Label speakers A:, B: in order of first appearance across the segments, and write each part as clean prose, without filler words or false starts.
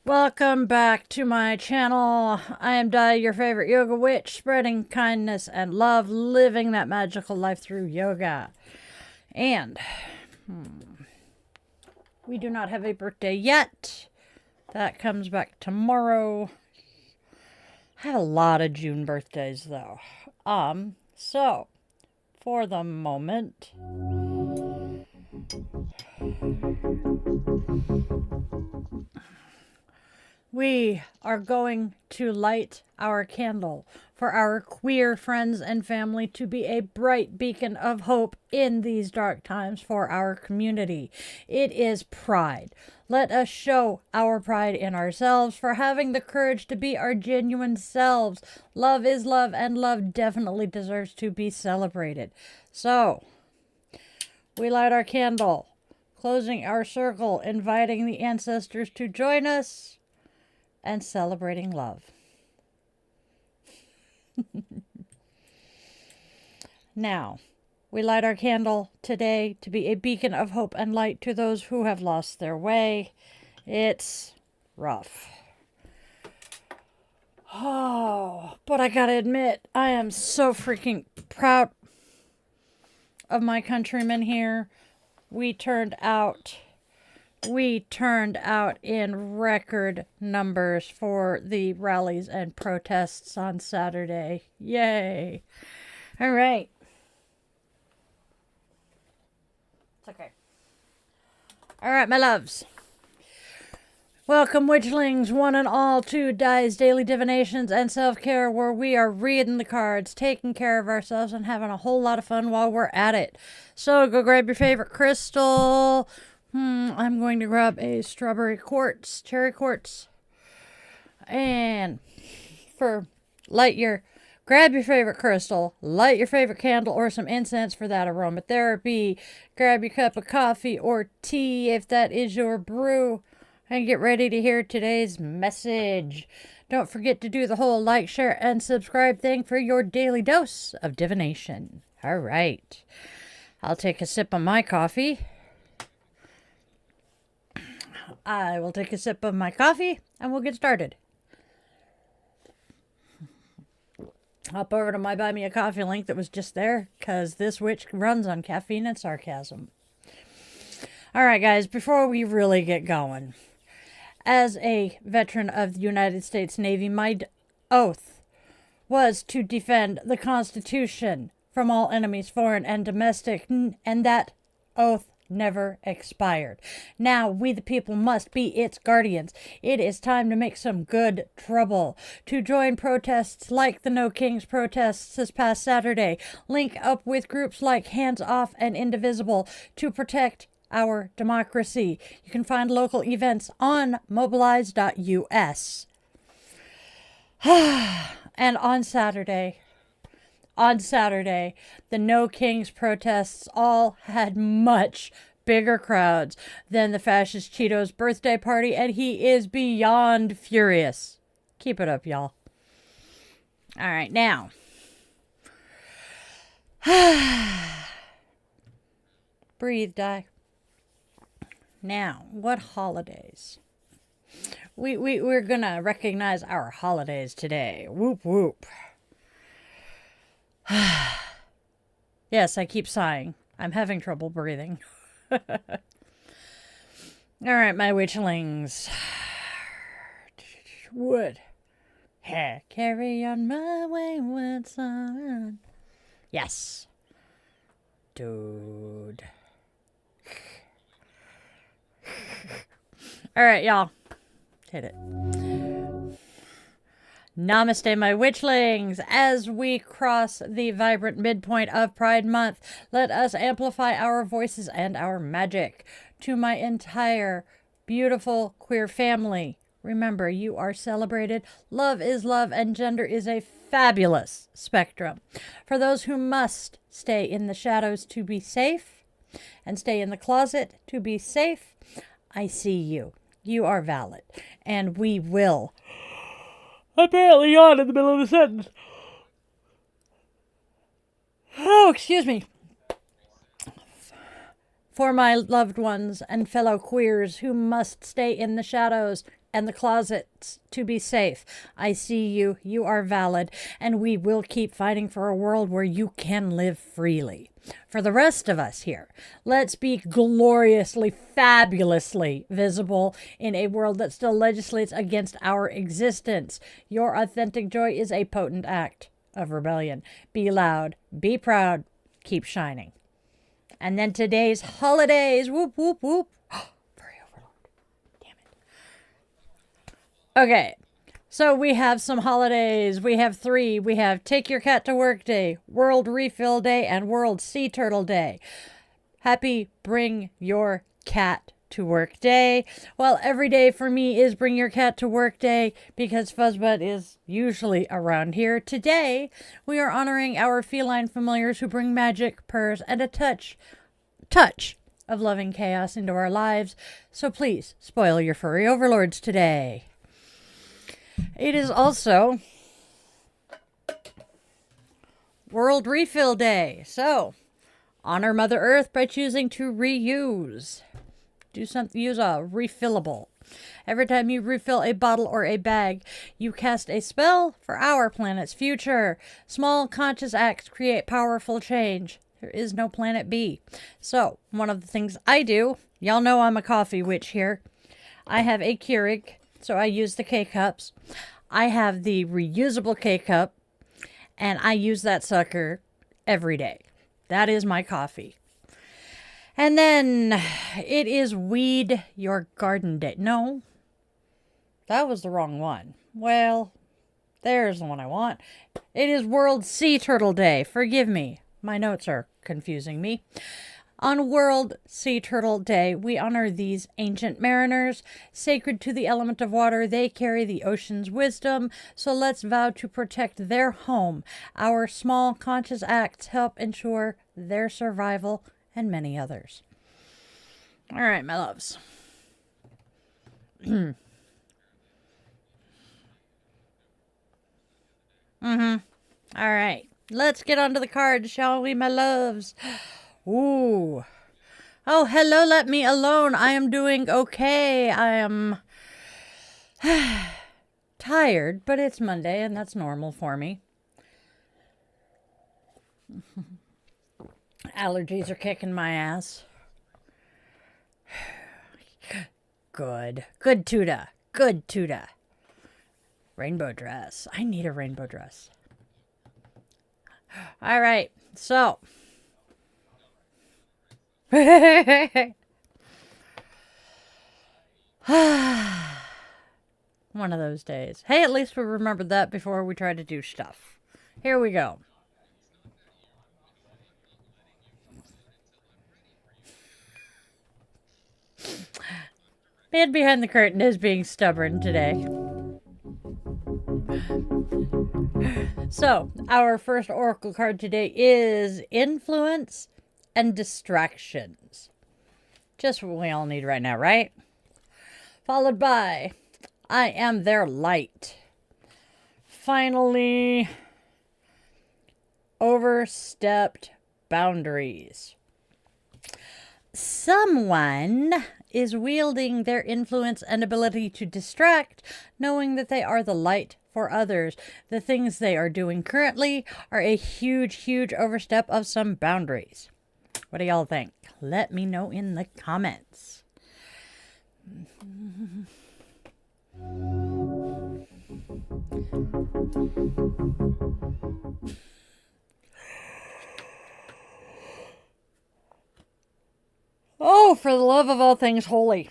A: Welcome back to my channel. I am Di, your favorite yoga witch, spreading kindness and love, living that magical life through yoga. And we do not have a birthday yet. That comes back tomorrow. I had a lot of June birthdays though. So for the moment, we are going to light our candle for our queer friends and family to be a bright beacon of hope in these dark times for our community. It is Pride. Let us show our pride in ourselves for having the courage to be our genuine selves. Love is love, and love definitely deserves to be celebrated. So, we light our candle, closing our circle, inviting the ancestors to join us, and celebrating love. Now, we light our candle today to be a beacon of hope and light to those who have lost their way. It's rough. Oh, but I gotta admit, I am so freaking proud of my countrymen here. We turned out in record numbers for the rallies and protests on Saturday. Yay. All right. It's okay. All right, my loves. Welcome, Witchlings, one and all, to Di's Daily Divinations and Self-Care, where we are reading the cards, taking care of ourselves, and having a whole lot of fun while we're at it. So go grab your favorite crystal. I'm going to grab a strawberry quartz, cherry quartz. And grab your favorite crystal, light your favorite candle or some incense for that aromatherapy. Grab your cup of coffee or tea if that is your brew. And get ready to hear today's message. Don't forget to do the whole like, share, and subscribe thing for your daily dose of divination. All right. I'll take a sip of my coffee. I will take a sip of my coffee and we'll get started. Hop over to my Buy Me a Coffee link that was just there because this witch runs on caffeine and sarcasm. All right, guys, before we really get going, as a veteran of the United States Navy, my oath was to defend the Constitution from all enemies, foreign and domestic, and that oath never expired. Now we the people must be its guardians. It is time to make some good trouble. To join protests like the No Kings protests this past Saturday, link up with groups like Hands Off and Indivisible to protect our democracy. You can find local events on mobilize.us. And on Saturday, the No Kings protests all had much bigger crowds than the fascist Cheeto's birthday party, and he is beyond furious. Keep it up, y'all. All right, now. Breathe, Di. Now, what holidays? We're gonna recognize our holidays today. Whoop, whoop. Yes, I keep sighing. I'm having trouble breathing. All right, my witchlings. Wood. Carry on my wayward son. Yes. Dude. All right, y'all. Hit it. Namaste, my witchlings. As we cross the vibrant midpoint of Pride Month, let us amplify our voices and our magic. To my entire beautiful queer family, remember, you are celebrated. Love is love, and gender is a fabulous spectrum. For those who must stay in the shadows to be safe, and stay in the closet to be safe, I see you. You are valid, and we will. Apparently yawned in the middle of the sentence. Oh, excuse me. For my loved ones and fellow queers who must stay in the shadows and the closets to be safe. I see you. You are valid. And we will keep fighting for a world where you can live freely. For the rest of us here, let's be gloriously, fabulously visible in a world that still legislates against our existence. Your authentic joy is a potent act of rebellion. Be loud. Be proud. Keep shining. And then today's holidays. Whoop, whoop, whoop. Furry overlord. Damn it. Okay. So we have some holidays. We have 3. We have Take Your Cat to Work Day, World Refill Day, and World Sea Turtle Day. Happy Bring Your Cat to Work Day. Well, every day for me is Bring Your Cat to Work Day because Fuzzbutt is usually around here. Today, we are honoring our feline familiars who bring magic, purrs, and a touch of loving chaos into our lives. So please, spoil your furry overlords today. It is also World Refill Day. So, honor Mother Earth by choosing to reuse. Use a refillable. Every time you refill a bottle or a bag, you cast a spell for our planet's future. Small conscious acts create powerful change. There is no planet B. So, one of the things I do, y'all know I'm a coffee witch here. I have a Keurig. So I use the K-Cups. I have the reusable K-Cup, and I use that sucker every day. That is my coffee. And then it is Weed Your Garden Day. No, that was the wrong one. Well, there's the one I want. It is World Sea Turtle Day. Forgive me. My notes are confusing me. On World Sea Turtle Day, we honor these ancient mariners. Sacred to the element of water, they carry the ocean's wisdom. So let's vow to protect their home. Our small conscious acts help ensure their survival and many others. All right, my loves. All right, let's get on to the cards, shall we, my loves? Ooh. Oh, hello, let me alone. I am doing okay. I am tired, but it's Monday, and that's normal for me. Allergies are kicking my ass. Good. Good Tuda. Good Tuda. Rainbow dress. I need a rainbow dress. All right, so... One of those days. Hey, at least we remembered that before we try to do stuff. Here we go. Man behind the curtain is being stubborn today. So, our first oracle card today is Influence and Distractions. Just what we all need right now, right? Followed by I Am Their Light. Finally, Overstepped Boundaries. Someone is wielding their influence and ability to distract, knowing that they are the light for others. The things they are doing currently are a huge, huge overstep of some boundaries. What do y'all think? Let me know in the comments. Oh, for the love of all things holy.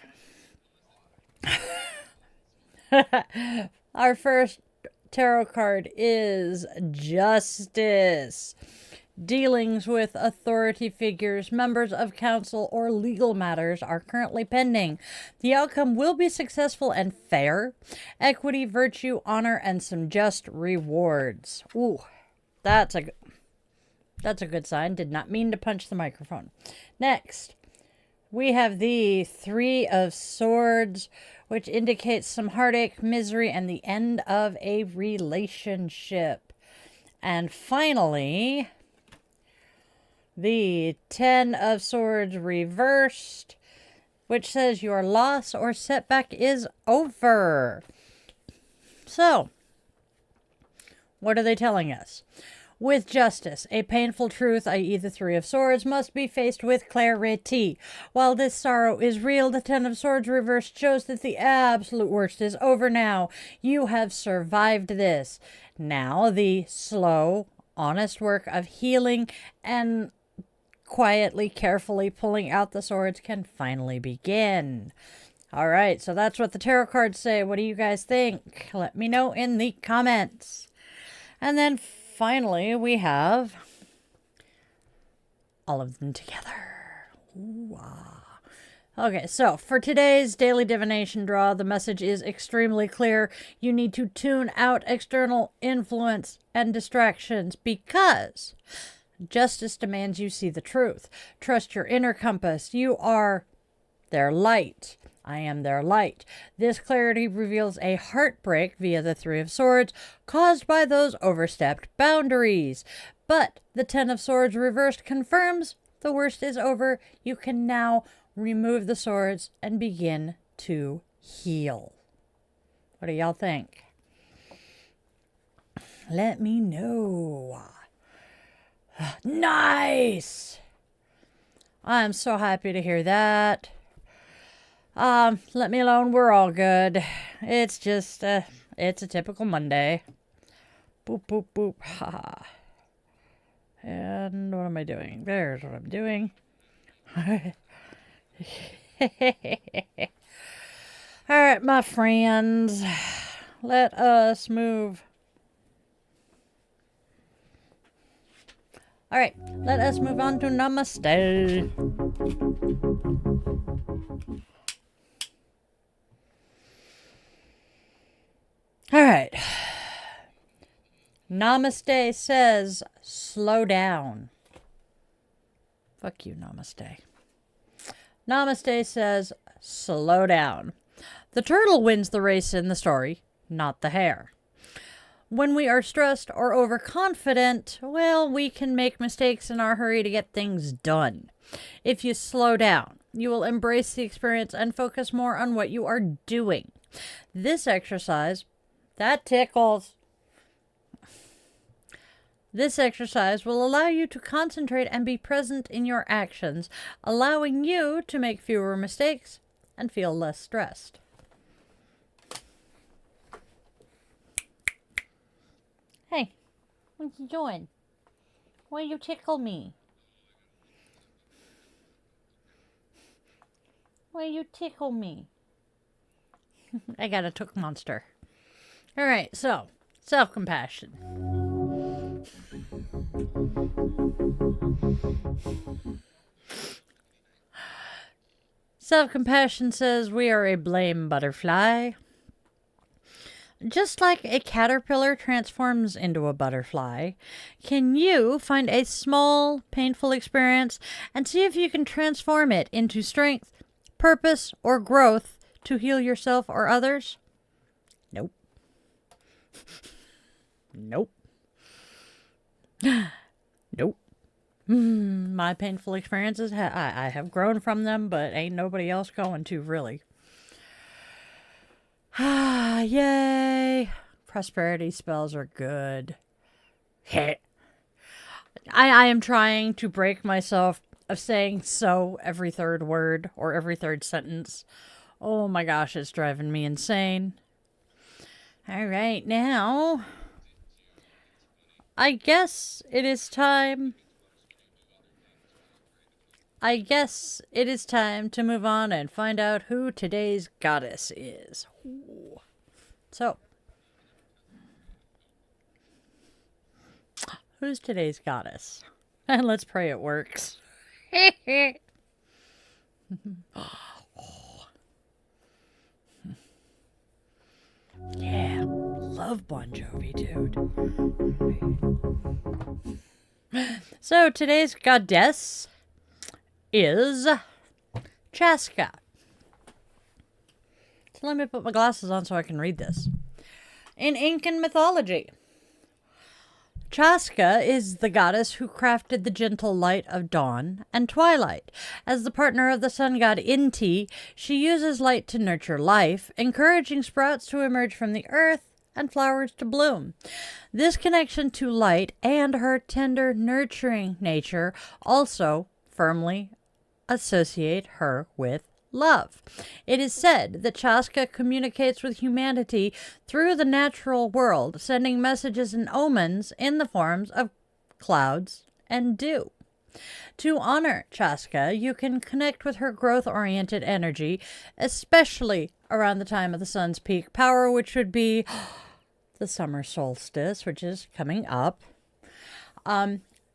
A: Our first tarot card is Justice. Dealings with authority figures, members of council, or legal matters are currently pending. The outcome will be successful and fair. Equity, virtue, honor, and some just rewards. Ooh, that's a good sign. Did not mean to punch the microphone. Next, we have the 3 of Swords, which indicates some heartache, misery, and the end of a relationship. And finally, the 10 of Swords reversed which says your loss or setback is over. So, what are they telling us? With justice, a painful truth, i.e. the Three of Swords, must be faced with clarity. While this sorrow is real, the Ten of Swords reversed shows that the absolute worst is over now. You have survived this. Now the slow, honest work of healing and quietly, carefully pulling out the swords can finally begin. All right, so that's what the tarot cards say. What do you guys think? Let me know in the comments. And then finally, we have all of them together. Ooh, ah. Okay, so for today's daily divination draw, the message is extremely clear. You need to tune out external influence and distractions because justice demands you see the truth. Trust your inner compass. You are their light. I am their light. This clarity reveals a heartbreak via the Three of Swords caused by those overstepped boundaries. But the Ten of Swords reversed confirms the worst is over. You can now remove the swords and begin to heal. What do y'all think? Let me know. Nice! I'm so happy to hear that. Let me alone. We're all good. It's just, it's a typical Monday. Boop, boop, boop. Ha. And what am I doing? There's what I'm doing. All right, my friends. Let us move. All right, let us move on to Namaste. All right. Namaste says, slow down. Fuck you, Namaste. Namaste says, slow down. The turtle wins the race in the story, not the hare. When we are stressed or overconfident, well, we can make mistakes in our hurry to get things done. If you slow down, you will embrace the experience and focus more on what you are doing. This exercise, that tickles. This exercise will allow you to concentrate and be present in your actions, allowing you to make fewer mistakes and feel less stressed. Hey, what you doing? Why you tickle me? Why you tickle me? I got a took monster. All right, so self-compassion. Self-compassion says we are a blame butterfly. Just like a caterpillar transforms into a butterfly, can you find a small, painful experience and see if you can transform it into strength, purpose, or growth to heal yourself or others? Nope. Nope. Nope. My painful experiences, I have grown from them, but ain't nobody else going to, really. Ah, yay. Prosperity spells are good. I am trying to break myself of saying so every third word or every third sentence. Oh my gosh, it's driving me insane. All right, now I guess it is time. I guess it is time to move on and find out who today's goddess is. Ooh. So, who's today's goddess? And let's pray it works. Yeah, love Bon Jovi, dude. So, today's goddess is Chaska. So let me put my glasses on so I can read this. In Incan mythology, Chaska is the goddess who crafted the gentle light of dawn and twilight. As the partner of the sun god Inti, she uses light to nurture life, encouraging sprouts to emerge from the earth and flowers to bloom. This connection to light and her tender, nurturing nature also firmly associate her with love. It is said that Chaska communicates with humanity through the natural world, sending messages and omens in the forms of clouds and dew. To honor Chaska, you can connect with her growth-oriented energy, especially around the time of the sun's peak power, which would be the summer solstice, which is coming up.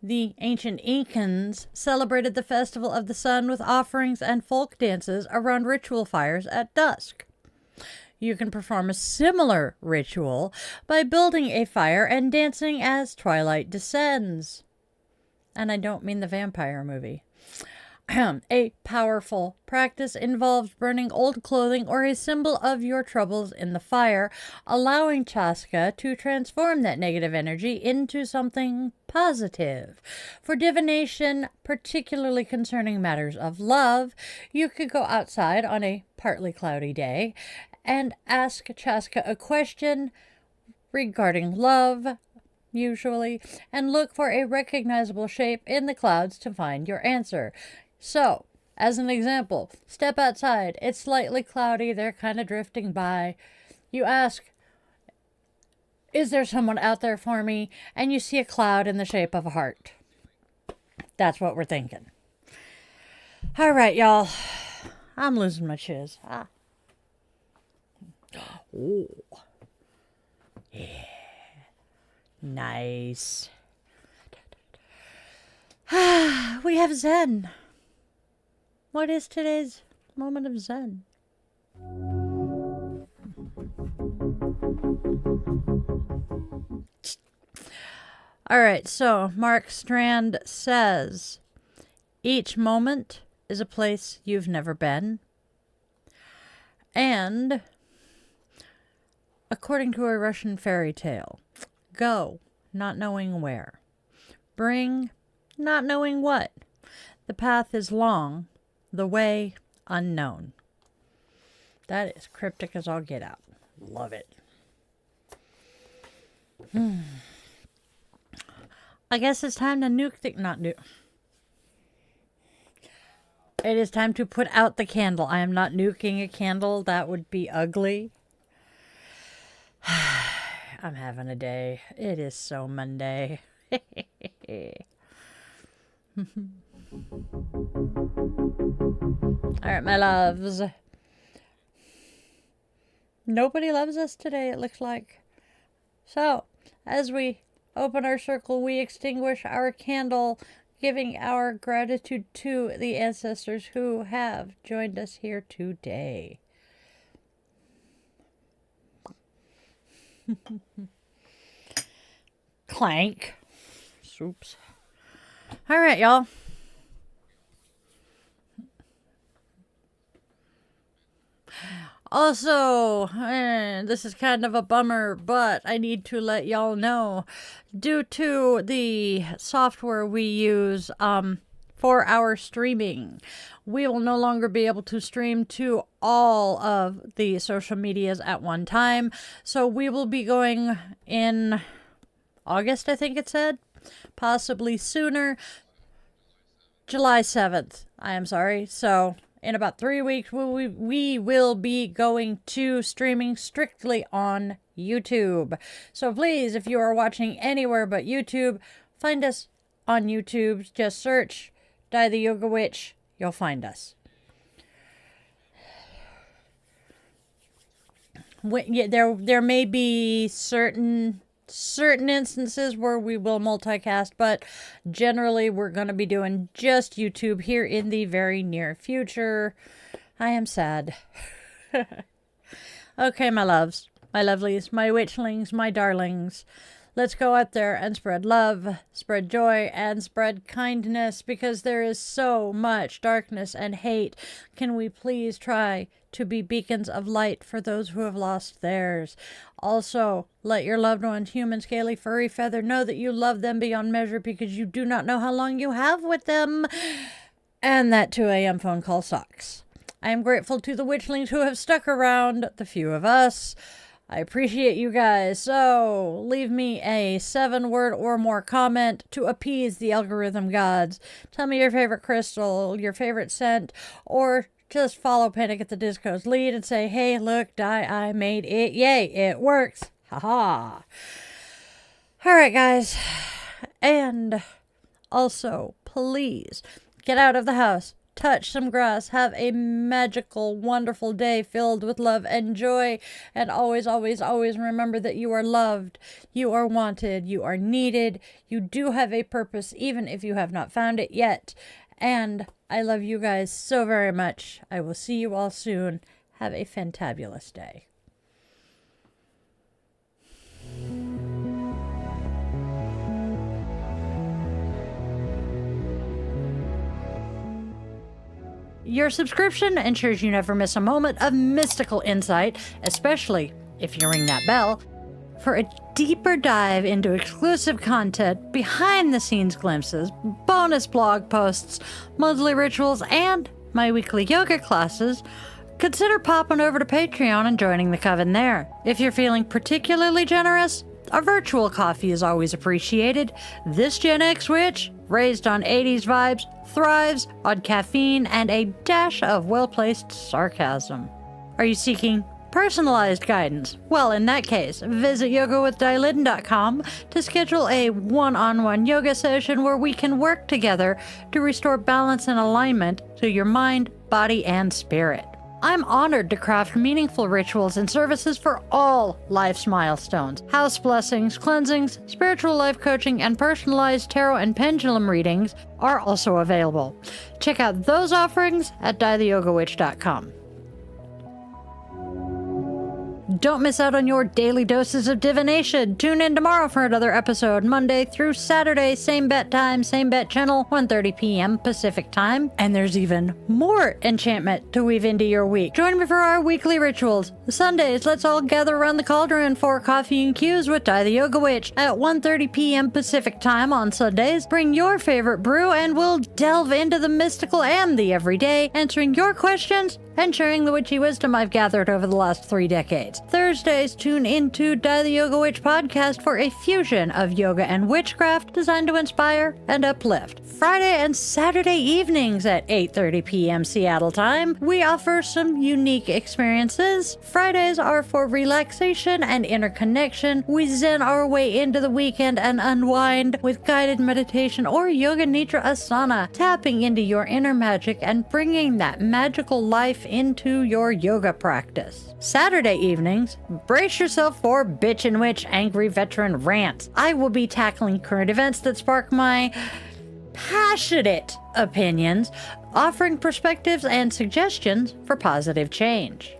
A: The ancient Incans celebrated the festival of the sun with offerings and folk dances around ritual fires at dusk. You can perform a similar ritual by building a fire and dancing as twilight descends. And I don't mean the vampire movie. A powerful practice involves burning old clothing or a symbol of your troubles in the fire, allowing Chaska to transform that negative energy into something positive. For divination, particularly concerning matters of love, you could go outside on a partly cloudy day and ask Chaska a question regarding love, usually, and look for a recognizable shape in the clouds to find your answer. So, as an example, step outside. It's slightly cloudy. They're kind of drifting by. You ask, is there someone out there for me? And you see a cloud in the shape of a heart. That's what we're thinking. All right, y'all. I'm losing my chiz. Oh. Yeah. Nice. We have Zen. What is today's moment of Zen? All right, so Mark Strand says, each moment is a place you've never been. And according to a Russian fairy tale, go, not knowing where. Bring, not knowing what. The path is long, the way unknown. That is cryptic as all get out. Love it. I guess it's time to It is time to put out the candle. I am not nuking a candle. That would be ugly. I'm having a day. It is so Monday. All right, my loves. Nobody loves us today, it looks like. So, as we open our circle, we extinguish our candle, giving our gratitude to the ancestors who have joined us here today. Clank. Oops. All right, y'all. Also, this is kind of a bummer, but I need to let y'all know, due to the software we use for our streaming, we will no longer be able to stream to all of the social medias at one time. So we will be going in August, I think it said, possibly sooner, July 7th. I am sorry. So in about 3 weeks, we will be going to streaming strictly on YouTube. So please, if you are watching anywhere but YouTube, find us on YouTube. Just search Die the Yoga Witch. You'll find us. There may be certain instances where we will multicast, but generally we're going to be doing just YouTube here in the very near future. I am sad. Okay, my loves, my lovelies, my witchlings, my darlings. Let's go out there and spread love, spread joy, and spread kindness, because there is so much darkness and hate. Can we please try to be beacons of light for those who have lost theirs? Also, let your loved ones, human, scaly, furry, feather, know that you love them beyond measure, because you do not know how long you have with them. And that 2 a.m. phone call sucks. I am grateful to the witchlings who have stuck around, the few of us. I appreciate you guys. So leave me a 7-word or more comment to appease the algorithm gods. Tell me your favorite crystal, your favorite scent, or just follow Panic at the Disco's lead and say, hey, look, Di, I made it. Yay, it works. Haha. All right, guys. And also, please get out of the house. Touch some grass, have a magical, wonderful day filled with love and joy, and always, always, always remember that you are loved, you are wanted, you are needed, you do have a purpose, even if you have not found it yet. And I love you guys so very much. I will see you all soon. Have a fantabulous day. Your subscription ensures you never miss a moment of mystical insight, especially if you ring that bell, for a deeper dive into exclusive content, behind-the-scenes glimpses, bonus blog posts, monthly rituals, and my weekly yoga classes. Consider popping over to Patreon and joining the coven there. If you're feeling particularly generous, a virtual coffee is always appreciated. This Gen X witch, raised on 80s vibes, thrives on caffeine and a dash of well-placed sarcasm. Are you seeking personalized guidance? Well, in that case, visit yogawithdiliden.com to schedule a one-on-one yoga session where we can work together to restore balance and alignment to your mind, body, and spirit. I'm honored to craft meaningful rituals and services for all life's milestones. House blessings, cleansings, spiritual life coaching, and personalized tarot and pendulum readings are also available. Check out those offerings at dietheyogawitch.com. Don't miss out on your daily doses of divination. Tune in tomorrow for another episode, Monday through Saturday, same bat time, same bat channel, 1:30 p.m. Pacific time. And there's even more enchantment to weave into your week. Join me for our weekly rituals. Sundays, let's all gather around the cauldron for coffee and cues with Di the Yoga Witch at 1:30 p.m. Pacific time on Sundays. Bring your favorite brew and we'll delve into the mystical and the everyday, answering your questions and sharing the witchy wisdom I've gathered over the last 3 decades. Thursdays, tune into Di the Yoga Witch podcast for a fusion of yoga and witchcraft designed to inspire and uplift. Friday and Saturday evenings at 8:30 p.m. Seattle time, we offer some unique experiences. Fridays are for relaxation and interconnection. We zen our way into the weekend and unwind with guided meditation or yoga nidra asana, tapping into your inner magic and bringing that magical life into your yoga practice. Saturday evenings, brace yourself for Bitch and Witch Angry Veteran Rants. I will be tackling current events that spark my passionate opinions, offering perspectives and suggestions for positive change.